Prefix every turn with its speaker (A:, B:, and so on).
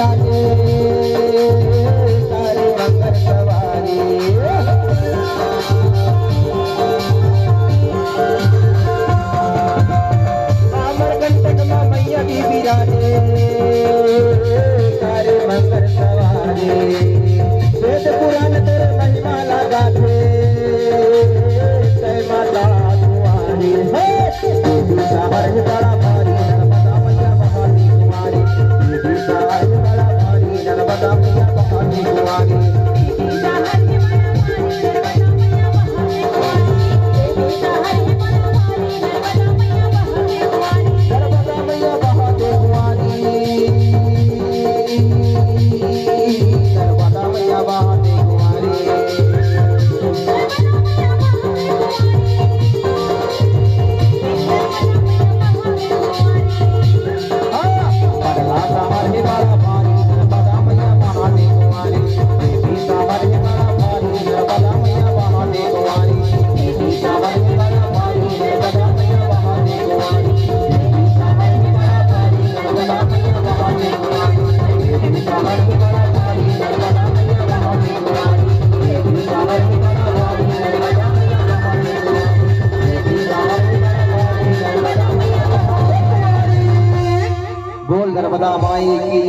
A: बिराजे तारे मंगल सवारी अमरकंटक में मैया भी बिराजे तारे मंगल सवारी वेद पुराण तेरे महिमा लगा थे जय माता तुम्हारी सावर बड़ा भारी नर्मदा मैया बहानी कुमारी सावर बड़ा भारी नर्मदा मैया बहानी कुमारी नर्मदा मैया बहानी कुमारी नर्मदा मैया बहानी कुमारी बोल नर्मदा माई की।